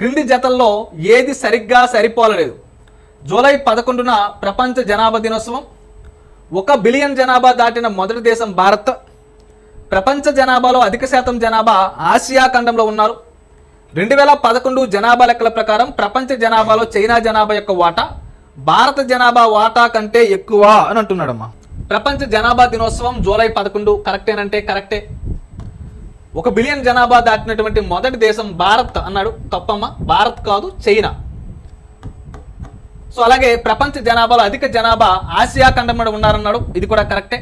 క్రింది జతల్లో ఏది సరిగ్గా సరిపోలలేదు? జూలై 11న ప్రపంచ జనాభా దినోత్సవం, 1 బిలియన్ జనాభా దాటిన మొదటి దేశం భారత్, ప్రపంచ జనాభాలో అధిక శాతం జనాభా ఆసియా ఖండంలో ఉన్నారు, 2011 జనాభా లెక్కల ప్రకారం ప్రపంచ జనాభాలో చైనా జనాభా యొక్క వాటా భారత జనాభా వాటా కంటే ఎక్కువ అని అంటున్నాడమ్మా. ప్రపంచ జనాభా దినోత్సవం జూలై 11 కరెక్టేనంటే కరెక్టే. 1 బిలియన్ జనాభా దాటినటువంటి మొదటి దేశం భారత్ అన్నాడు, తప్పమ్మా, భారత్ కాదు చైనా. సో అలాగే ప్రపంచ జనాభాలో అధిక జనాభా ఆసియా ఖండంలో ఉన్నారన్నాడు, ఇది కూడా కరెక్టే.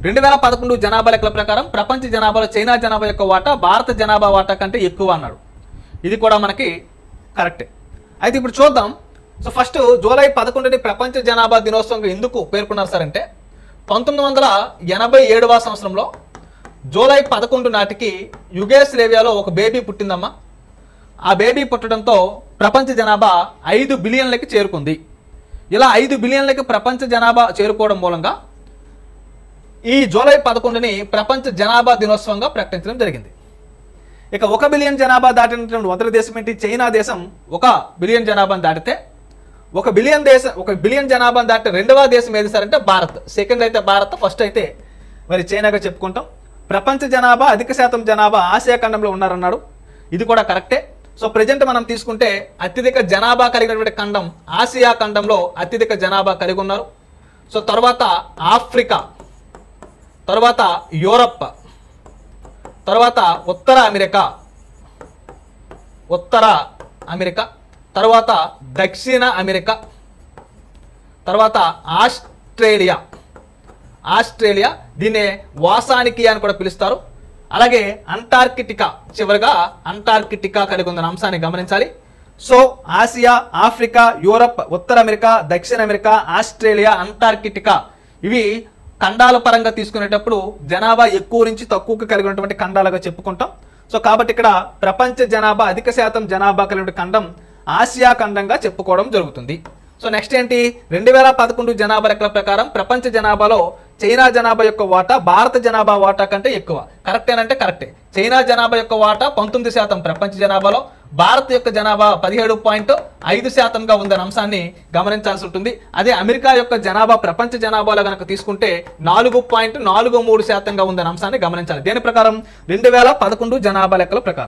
2011 జనాభా లెక్కల ప్రకారం ప్రపంచ జనాభాలో చైనా జనాభా యొక్క వాటా భారత జనాభా వాటా కంటే ఎక్కువ అన్నాడు, ఇది కూడా మనకి కరెక్టే. అయితే ఇప్పుడు చూద్దాం. సో ఫస్ట్ జూలై 11ని ప్రపంచ జనాభా దినోత్సవంగా ఎందుకు పేర్కొన్నారు సార్ అంటే 1987వ సంవత్సరంలో జూలై 11 నాటికి యుగోస్లావియాలో ఒక బేబీ పుట్టిందమ్మా. ఆ బేబీ పుట్టడంతో ప్రపంచ జనాభా 5 బిలియన్లకి చేరుకుంది. ఇలా 5 బిలియన్లకి ప్రపంచ జనాభా చేరుకోవడం మూలంగా ఈ జూలై 11ని ప్రపంచ జనాభా దినోత్సవంగా ప్రకటించడం జరిగింది. ఇక 1 బిలియన్ జనాభా దాటినటువంటి మొదటి దేశం ఏంటి? చైనా దేశం 1 బిలియన్ జనాభాను దాటితే 1 బిలియన్ జనాభాను దాటిన రెండవ దేశం ఏది సార్ అంటే భారత్. సెకండ్ అయితే భారత్, ఫస్ట్ అయితే మరి చైనాగా చెప్పుకుంటాం. ప్రపంచ జనాభా అధిక శాతం జనాభా ఆసియా ఖండంలో ఉన్నారన్నాడు, ఇది కూడా కరెక్టే. సో ప్రజెంట్ మనం తీసుకుంటే అత్యధిక జనాభా కలిగినటువంటి ఖండం ఆసియా ఖండంలో అత్యధిక జనాభా కలిగి ఉన్నారు. సో తర్వాత ఆఫ్రికా, తర్వాత యూరప్, తర్వాత ఉత్తర అమెరికా, తర్వాత దక్షిణ అమెరికా, తర్వాత ఆస్ట్రేలియా, దీన్నే వాసానికి అని కూడా పిలుస్తారు. అలాగే అంటార్కిటికా, చివరిగా అంటార్కిటికా కలిగి ఉందన్న అంశాన్ని గమనించాలి. సో ఆసియా, ఆఫ్రికా, యూరప్, ఉత్తర అమెరికా, దక్షిణ అమెరికా, ఆస్ట్రేలియా, అంటార్కిటికా ఇవి ఖండాల పరంగా తీసుకునేటప్పుడు జనాభా ఎక్కువ నుంచి తక్కువకు కలిగి ఉన్నటువంటి ఖండాలుగా చెప్పుకుంటాం. సో కాబట్టి ఇక్కడ ప్రపంచ జనాభా అధిక శాతం జనాభా కలిగిన ఖండం ఆసియా ఖండంగా చెప్పుకోవడం జరుగుతుంది. సో నెక్స్ట్ ఏంటి? 2011 జనాభా లెక్కల ప్రకారం ప్రపంచ జనాభాలో చైనా జనాభా యొక్క వాటా భారత జనాభా వాటా కంటే ఎక్కువ. కరెక్టేనంటే కరెక్టే. చైనా జనాభా యొక్క వాటా 19% ప్రపంచ జనాభాలో, భారత్ యొక్క జనాభా 17.5%గా ఉందన్న అంశాన్ని గమనించాల్సి ఉంటుంది. అదే అమెరికా యొక్క జనాభా ప్రపంచ జనాభాలో కనుక తీసుకుంటే 4.43%గా ఉందన్న అంశాన్ని గమనించాలి. దేని ప్రకారం? 2011 జనాభా లెక్కల ప్రకారం.